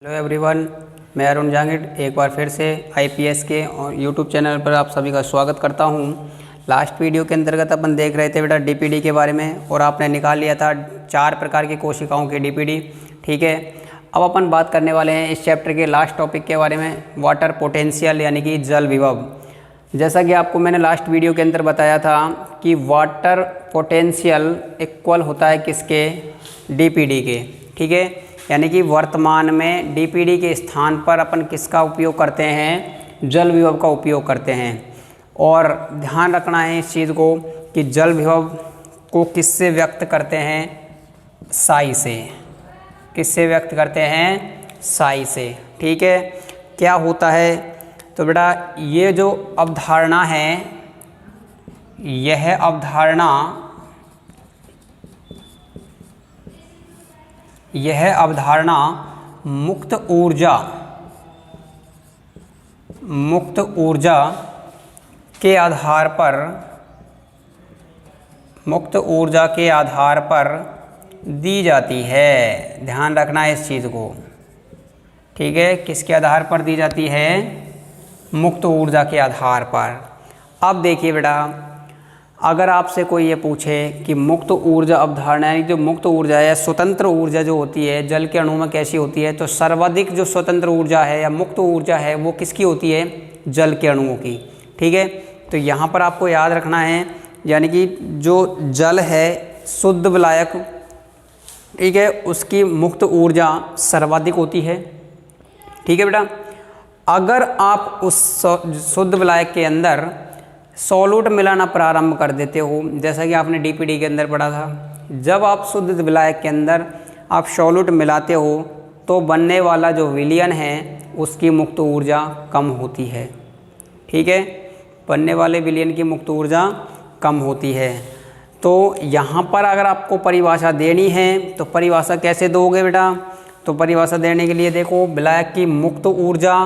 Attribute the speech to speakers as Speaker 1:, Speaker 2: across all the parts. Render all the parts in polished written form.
Speaker 1: Hello everyone, मैं अरुण जहांगीर एक बार फिर से आईपीएस के यूट्यूब चैनल पर आप सभी का स्वागत करता हूं। लास्ट वीडियो के अंतर्गत अपन देख रहे थे बेटा डीपीडी के बारे में और आपने निकाल लिया था 4 प्रकार की कोशिकाओं की डीपीडी। ठीक है, अब अपन बात करने वाले हैं इस चैप्टर के लास्ट टॉपिक के बारे में, वाटर पोटेंशियल यानी कि जल विभव। जैसा कि आपको मैंने लास्ट वीडियो के अंदर बताया था कि वाटर पोटेंशियल इक्वल होता है किसके, डीपीडी के। ठीक है, यानी कि वर्तमान में डीपीडी के स्थान पर अपन किसका उपयोग करते हैं, जल विभव का उपयोग करते हैं। और ध्यान रखना है इस चीज़ को कि जल विभव को किससे व्यक्त करते हैं, साई से। किससे व्यक्त करते हैं, साई से। ठीक है, क्या होता है तो बेटा ये जो अवधारणा है, यह अवधारणा मुक्त ऊर्जा के आधार पर दी जाती है। ध्यान रखना है इस चीज़ को। ठीक है, किसके आधार पर दी जाती है, मुक्त ऊर्जा के आधार पर। अब देखिए बेटा, अगर आपसे कोई ये पूछे कि मुक्त ऊर्जा अवधारणा यानी जो मुक्त ऊर्जा है, स्वतंत्र ऊर्जा जो होती है जल के अणु में कैसी होती है, तो सर्वाधिक जो स्वतंत्र ऊर्जा है या मुक्त ऊर्जा है वो किसकी होती है, जल के अणुओं की। ठीक है, तो यहाँ पर आपको याद रखना है यानी कि जो जल है शुद्ध विलायक, ठीक है, उसकी मुक्त ऊर्जा सर्वाधिक होती है। ठीक है बेटा, अगर आप उस शुद्ध विलायक के अंदर सॉल्यूट मिलाना प्रारंभ कर देते हो, जैसा कि आपने डीपीडी के अंदर पढ़ा था, जब आप शुद्ध विलायक के अंदर आप सॉल्यूट मिलाते हो तो बनने वाला जो विलयन है उसकी मुक्त ऊर्जा कम होती है। ठीक है, बनने वाले विलयन की मुक्त ऊर्जा कम होती है। तो यहाँ पर अगर आपको परिभाषा देनी है तो परिभाषा कैसे दोगे बेटा, तो परिभाषा देने के लिए देखो, विलायक की मुक्त ऊर्जा,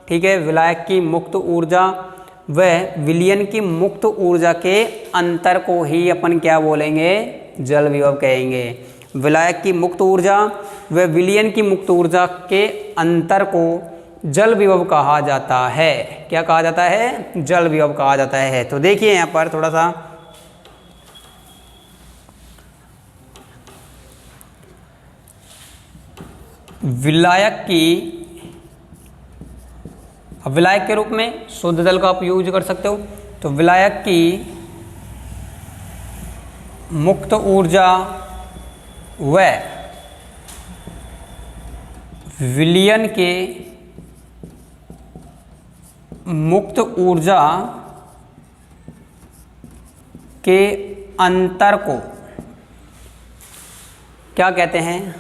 Speaker 1: ठीक है, विलायक की मुक्त ऊर्जा वह विलयन की मुक्त ऊर्जा के अंतर को ही अपन क्या बोलेंगे, जल विभव कहेंगे। विलायक की मुक्त ऊर्जा व विलयन की मुक्त ऊर्जा के अंतर को जल विभव कहा जाता है। क्या कहा जाता है, जल विभव कहा जाता है। तो देखिए यहाँ पर थोड़ा सा, विलायक के रूप में शुद्ध जल का आप यूज कर सकते हो। तो विलायक की मुक्त ऊर्जा व विलयन के मुक्त ऊर्जा के अंतर को क्या कहते हैं,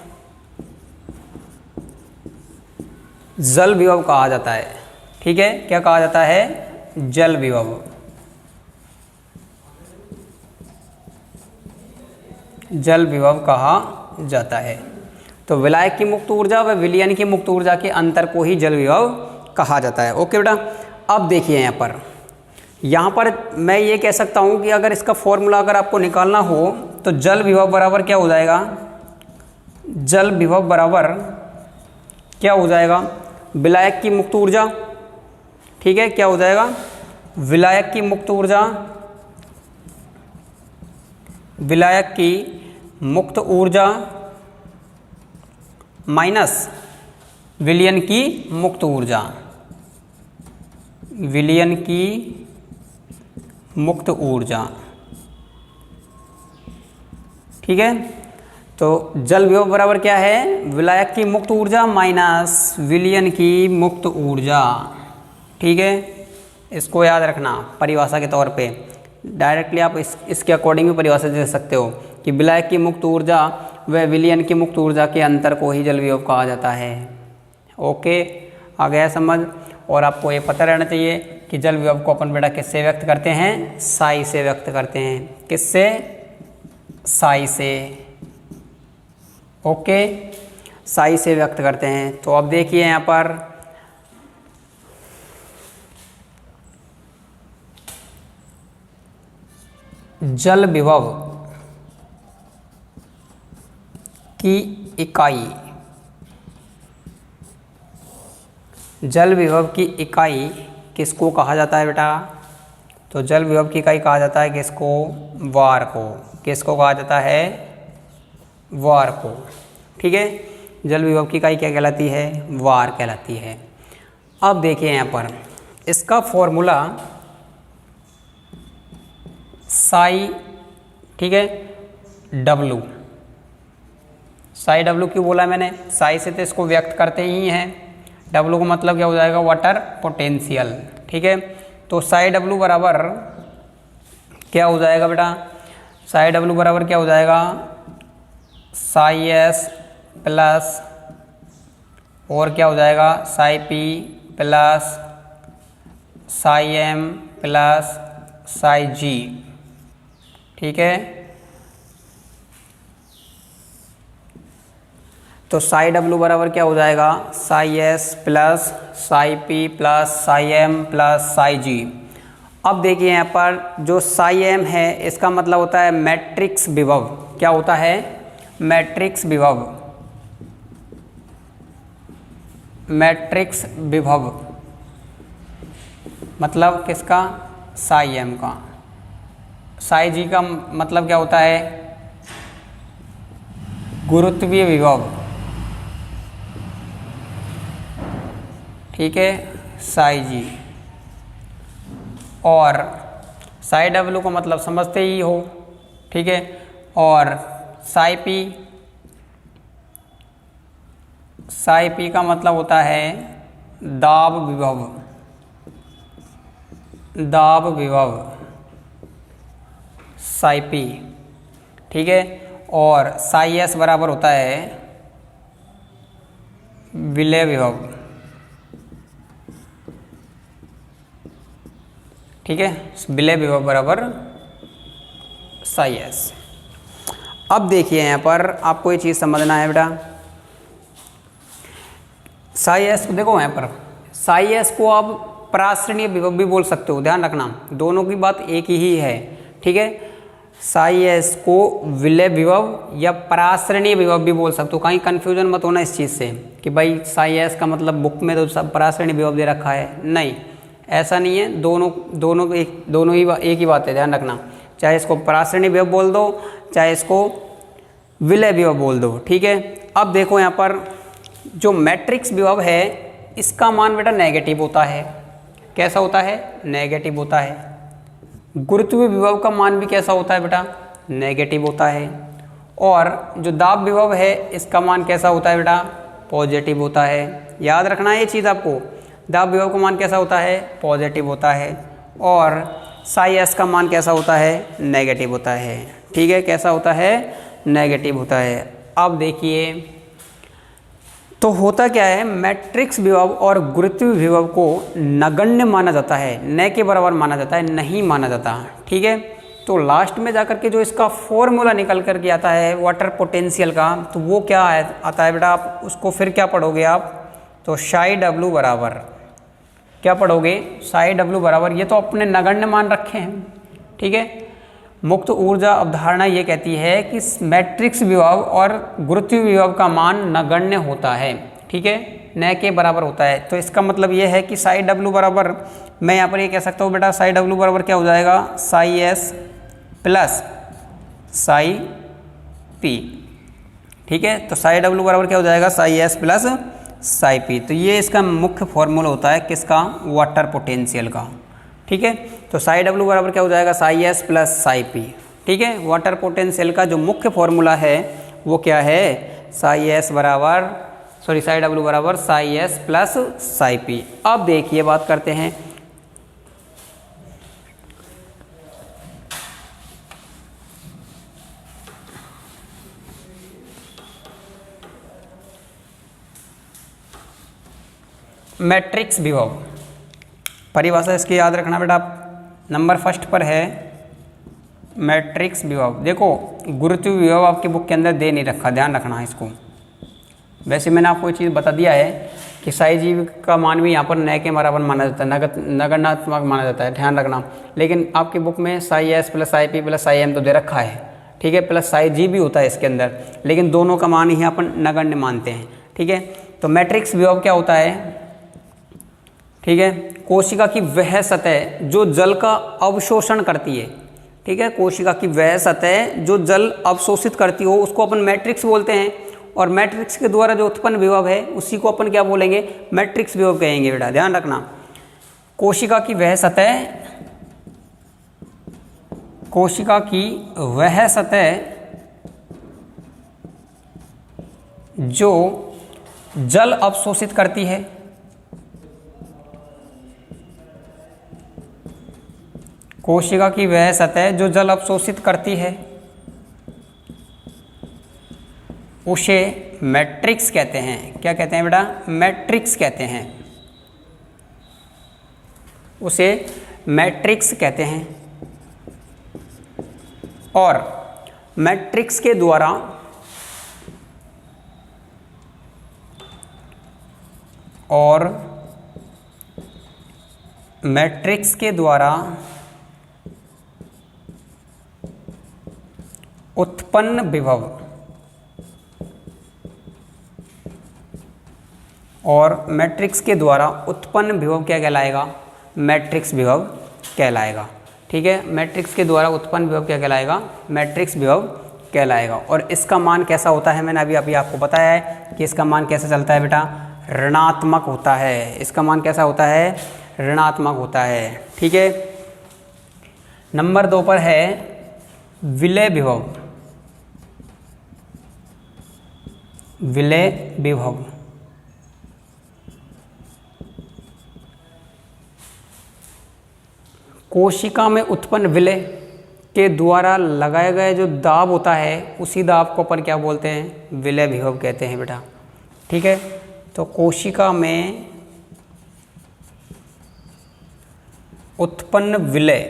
Speaker 1: जल विभव कहा जाता है। ठीक है, क्या कहा जाता है, जल विभव। जल विभव कहा जाता है। तो विलायक की मुक्त ऊर्जा व विलयन की मुक्त ऊर्जा के अंतर को ही जल विभव कहा जाता है। ओके बेटा, अब देखिए यहाँ पर मैं ये कह सकता हूँ कि अगर इसका फॉर्मूला अगर आपको निकालना हो तो जल विभव बराबर क्या हो जाएगा, जल विभव बराबर क्या हो जाएगा, विलायक की मुक्त ऊर्जा। ठीक है, क्या हो जाएगा, विलायक की मुक्त ऊर्जा, विलायक की मुक्त ऊर्जा माइनस विलयन की मुक्त ऊर्जा, विलयन की मुक्त ऊर्जा। ठीक है, तो जल विभव बराबर क्या है, विलायक की मुक्त ऊर्जा माइनस विलयन की मुक्त ऊर्जा। ठीक है, इसको याद रखना परिभाषा के तौर पे। डायरेक्टली आप इसके अकॉर्डिंग भी परिभाषा दे सकते हो कि विलायक की मुक्त ऊर्जा व विलयन की मुक्त ऊर्जा के अंतर को ही जल विभव कहा जाता है। ओके, आ गया समझ। और आपको ये पता रहना चाहिए कि जल विभव को अपन बेटा किससे व्यक्त करते हैं, साई से व्यक्त करते हैं। किससे, साई से। ओके, साई से व्यक्त करते हैं। तो अब देखिए यहाँ पर जल विभव की इकाई जल विभव की इकाई किसको कहा जाता है बेटा? तो जल विभव की इकाई कहा जाता है किसको? वार को। किसको कहा जाता है? वार को। ठीक है, जल विभव की इकाई क्या कहलाती है? वार कहलाती है। अब देखिए यहाँ पर इसका फॉर्मूला साई, ठीक है, डब्लू। साई डब्लू क्यों बोला मैंने? साई से तो इसको व्यक्त करते ही हैं, डब्लू का मतलब क्या हो जाएगा? Water potential. ठीक है, तो साई डब्लू बराबर क्या हो जाएगा बेटा? साई डब्लू बराबर क्या हो जाएगा? साई एस प्लस और क्या हो जाएगा? Psi P plus psi M plus psi G. ठीक है, तो साई डब्लू बराबर क्या हो जाएगा? Psi S plus psi P plus psi M plus psi G. अब देखिए यहाँ पर जो साई एम है इसका मतलब होता है मैट्रिक्स विभव। क्या होता है? मैट्रिक्स विभव। मैट्रिक्स विभव मतलब किसका? साई एम का। साई जी का मतलब क्या होता है? गुरुत्वीय विभव। ठीक है, साई जी। और साई डब्लू का मतलब समझते ही हो। ठीक है, और साई पी, साई पी का मतलब होता है दाब विभव। दाब विभव साई पी। ठीक है, और साई एस बराबर होता है विलय विभव। ठीक है, विलय विभव बराबर साई एस। अब देखिए यहाँ पर आपको ये चीज़ समझना है बेटा, साई एस को देखो, यहाँ पर साई एस को आप पराश्रणीय विभव भी बोल सकते हो, ध्यान रखना दोनों की बात एक ही है। ठीक है, साई एस को विलय विभव या पराश्रणीय विभव भी बोल सकते हो, कहीं कंफ्यूजन मत होना इस चीज़ से कि भाई साई एस का मतलब बुक में तो सब पराश्रणीय विभव दे रखा है। नहीं, ऐसा नहीं है, दोनों ही एक ही बात है, ध्यान रखना। चाहे इसको पराश्रणीय विभव बोल दो, चाहे इसको विलय विभव बोल दो। ठीक है, अब देखो यहाँ पर जो मैट्रिक्स विभव है इसका मान बेटा नेगेटिव होता है। कैसा होता है? नेगेटिव होता है। गुरुत्वीय विभव का मान भी कैसा होता है बेटा? नेगेटिव होता है। और जो दाब विभव है इसका मान कैसा होता है बेटा? पॉजिटिव होता है। याद रखना ये चीज़ आपको, दाब विभव का मान कैसा होता है? पॉजिटिव होता है। और साई एस का मान कैसा होता है? नेगेटिव होता है। ठीक है, कैसा होता है? नेगेटिव होता है। अब देखिए तो होता क्या है, मैट्रिक्स विभव और गुरुत्वीय विभव को नगण्य माना जाता है, न के बराबर माना जाता है, नहीं माना जाता। ठीक है, तो लास्ट में जाकर के जो इसका फॉर्मूला निकल करके आता है वाटर पोटेंशियल का, तो वो क्या आता है बेटा? आप उसको फिर क्या पढ़ोगे आप? तो साई डब्लू बराबर क्या पढ़ोगे? साई डब्लू बराबर, ये तो अपने नगण्य मान रखे हैं। ठीक है, मुक्त ऊर्जा अवधारणा ये कहती है कि मैट्रिक्स विभव और गुरुत्वीय विभव का मान नगण्य होता है। ठीक है, न के बराबर होता है। तो इसका मतलब ये है कि साई डब्लू बराबर, मैं यहाँ पर ये कह सकता हूँ बेटा, साई डब्लू बराबर क्या हो जाएगा? Psi S plus psi P. ठीक है, तो साई डब्लू बराबर क्या हो जाएगा? Psi S plus psi P. तो ये इसका मुख्य फॉर्मूला होता है किसका? वाटर पोटेंशियल का। ठीक है, तो साई डब्लू बराबर क्या हो जाएगा? Psi S plus psi P. ठीक है, वाटर पोटेंशियल का जो मुख्य फॉर्मूला है वो क्या है? साई एस बराबर, सॉरी, साई डब्लू बराबर Sai S plus psi P. अब देखिए बात करते हैं मैट्रिक्स विभव। परिभाषा इसकी याद रखना बेटा, नंबर फर्स्ट पर है मैट्रिक्स विभव। देखो गुरुत्वीय विभव आपकी बुक के अंदर दे नहीं रखा, ध्यान रखना इसको। वैसे मैंने आपको ये चीज़ बता दिया है कि साई जी का मान भी यहाँ पर न के बराबर माना जाता है, नगण्यात्मक माना जाता है, ध्यान रखना। लेकिन आपकी बुक में psi S plus psi P plus psi M तो दे रखा है। ठीक है, प्लस साई जी भी होता है इसके अंदर, लेकिन दोनों का मान ही अपन नगण्य मानते हैं। ठीक है, तो मैट्रिक्स विभव क्या होता है? ठीक है। कोशिका की वह सतह जो जल का अवशोषण करती है, ठीक है, कोशिका की वह सतह जो जल अवशोषित करती हो उसको अपन मैट्रिक्स बोलते हैं, और मैट्रिक्स के द्वारा जो उत्पन्न विभव है उसी को अपन क्या बोलेंगे, मैट्रिक्स विभव कहेंगे बेटा, ध्यान रखना। कोशिका की वह सतह, कोशिका की वह सतह जो जल अवशोषित करती है, कोशिका की वह सतह जो जल अवशोषित करती है उसे मैट्रिक्स कहते हैं। क्या कहते हैं बेटा, मैट्रिक्स कहते हैं, उसे मैट्रिक्स कहते हैं। और मैट्रिक्स के द्वारा उत्पन्न विभव, और मैट्रिक्स के द्वारा उत्पन्न विभव क्या कहलाएगा, मैट्रिक्स विभव कहलाएगा। ठीक है, मैट्रिक्स के द्वारा उत्पन्न विभव क्या कहलाएगा, मैट्रिक्स विभव कहलाएगा। और इसका मान कैसा होता है, मैंने अभी आपको बताया है कि इसका मान कैसा चलता है बेटा, ऋणात्मक होता है। इसका मान कैसा होता है, ऋणात्मक होता है। ठीक है। नंबर 2 पर है विलय विभव। विलय विभव, कोशिका में उत्पन्न विलय के द्वारा लगाए गए जो दाब होता है उसी दाब को अपन क्या बोलते हैं, विलय विभव कहते हैं बेटा। ठीक है, तो कोशिका में उत्पन्न विलय,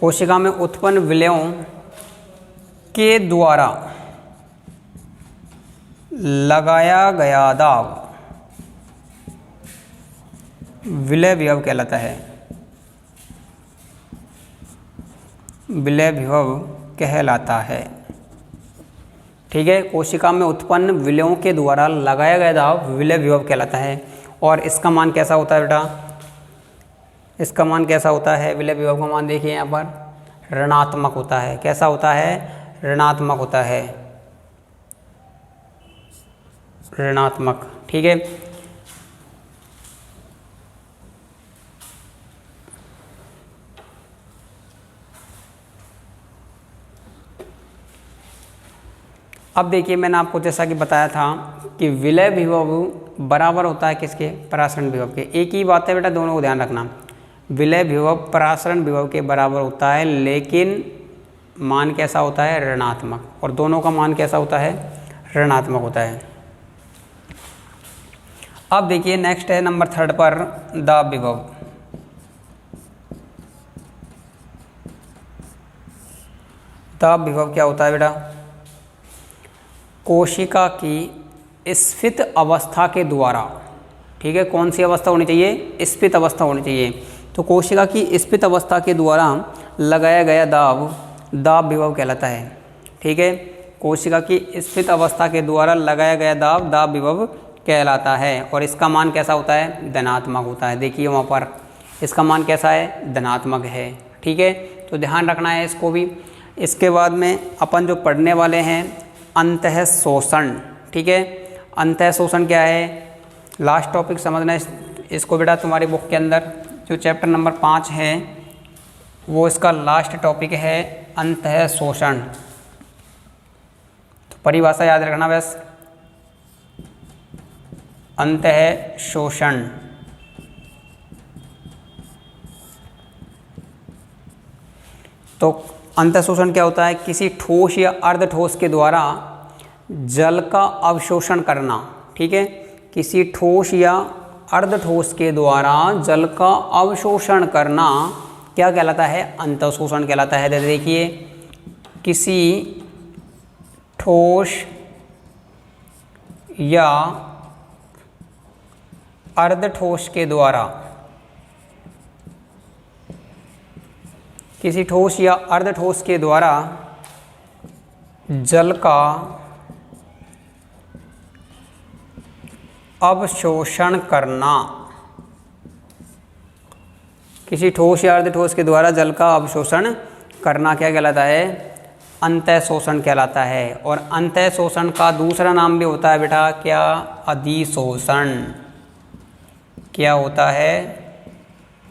Speaker 1: कोशिका में उत्पन्न विलयों के द्वारा लगाया गया दाब विलय विभव कहलाता है, विलय विभव कहलाता है। ठीक है, कोशिका में उत्पन्न विलयों के द्वारा लगाया गया दाब विलय विभव कहलाता है। और इसका मान कैसा होता है बेटा, इसका मान कैसा होता है, विलय विभव का मान देखिए यहाँ पर ऋणात्मक होता है। कैसा होता है, ऋणात्मक होता है, ऋणात्मक। ठीक है, अब देखिए मैंने आपको जैसा कि बताया था कि विलय विभव बराबर होता है किसके, परासरण विभव के। एक ही बात है बेटा, दोनों को ध्यान रखना। विलय विभव परासरण विभव के बराबर होता है, लेकिन मान कैसा होता है, ऋणात्मक। और दोनों का मान कैसा होता है, ऋणात्मक होता है। अब देखिए नेक्स्ट है नंबर 3 पर दाब विभव। दाब विभव क्या होता है बेटा, कोशिका की स्फीत अवस्था के द्वारा, ठीक है, कौन सी अवस्था होनी चाहिए, स्फीत अवस्था होनी चाहिए। तो कोशिका की स्फीत अवस्था के द्वारा लगाया गया दाब विभव कहलाता है। ठीक है, कोशिका की स्फीत अवस्था के द्वारा लगाया गया दाब विभव कहलाता है। और इसका मान कैसा होता है, धनात्मक होता है। देखिए वहाँ पर इसका मान कैसा है, धनात्मक है। ठीक है, तो ध्यान रखना है इसको भी। इसके बाद में अपन जो पढ़ने वाले हैं अंतः शोषण। ठीक है, अंतः शोषण क्या है, लास्ट टॉपिक समझना इसको बेटा। तुम्हारी बुक के अंदर जो चैप्टर नंबर 5 है वो इसका लास्ट टॉपिक है अंतः शोषण। तो परिभाषा याद रखना बस, अंतः शोषण। तो अंतः शोषण क्या होता है, किसी ठोस या अर्ध ठोस के द्वारा जल का अवशोषण करना। ठीक है, किसी ठोस या अर्ध ठोस के द्वारा जल का अवशोषण करना क्या कहलाता है, अंतः शोषण कहलाता है। देखिए किसी ठोस या अर्ध ठोस के द्वारा, किसी ठोस या अर्ध ठोस के द्वारा जल का अवशोषण करना, किसी ठोस या अर्धठोस के द्वारा जल का अवशोषण करना क्या कहलाता है? अंतः शोषण कहलाता है। और अंतः शोषण का दूसरा नाम भी होता है बेटा क्या? अधिशोषण। क्या होता है?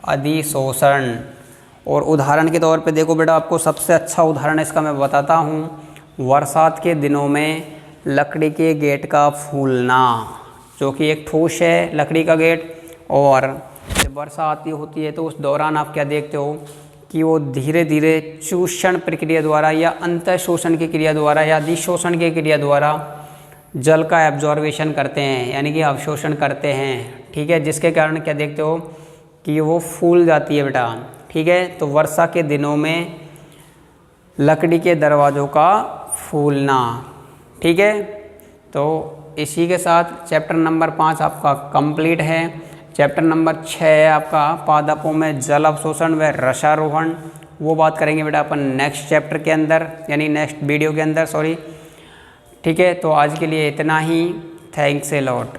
Speaker 1: अधिशोषण। और उदाहरण के तौर पे देखो बेटा, आपको सबसे अच्छा उदाहरण इसका मैं बताता हूँ। बरसात के दिनों में लकड़ी के गेट का फूलना, जो कि एक ठोस है लकड़ी का गेट, और जब वर्षा आती होती है तो उस दौरान आप क्या देखते हो कि वो धीरे धीरे चूषण प्रक्रिया द्वारा या अंतः शोषण की क्रिया द्वारा या अधिशोषण की क्रिया द्वारा जल का एब्जॉर्बेशन करते हैं, यानी कि अवशोषण करते हैं। ठीक है, जिसके कारण क्या देखते हो कि वो फूल जाती है बेटा। ठीक है, तो वर्षा के दिनों में लकड़ी के दरवाज़ों का फूलना। ठीक है, तो इसी के साथ चैप्टर नंबर 5 आपका कंप्लीट है। चैप्टर नंबर 6 है आपका पादपों में जल अवशोषण व रसारोहण। वो बात करेंगे बेटा अपन नेक्स्ट चैप्टर के अंदर, यानी नेक्स्ट वीडियो के अंदर, सॉरी। ठीक है, तो आज के लिए इतना ही। Thanks a lot.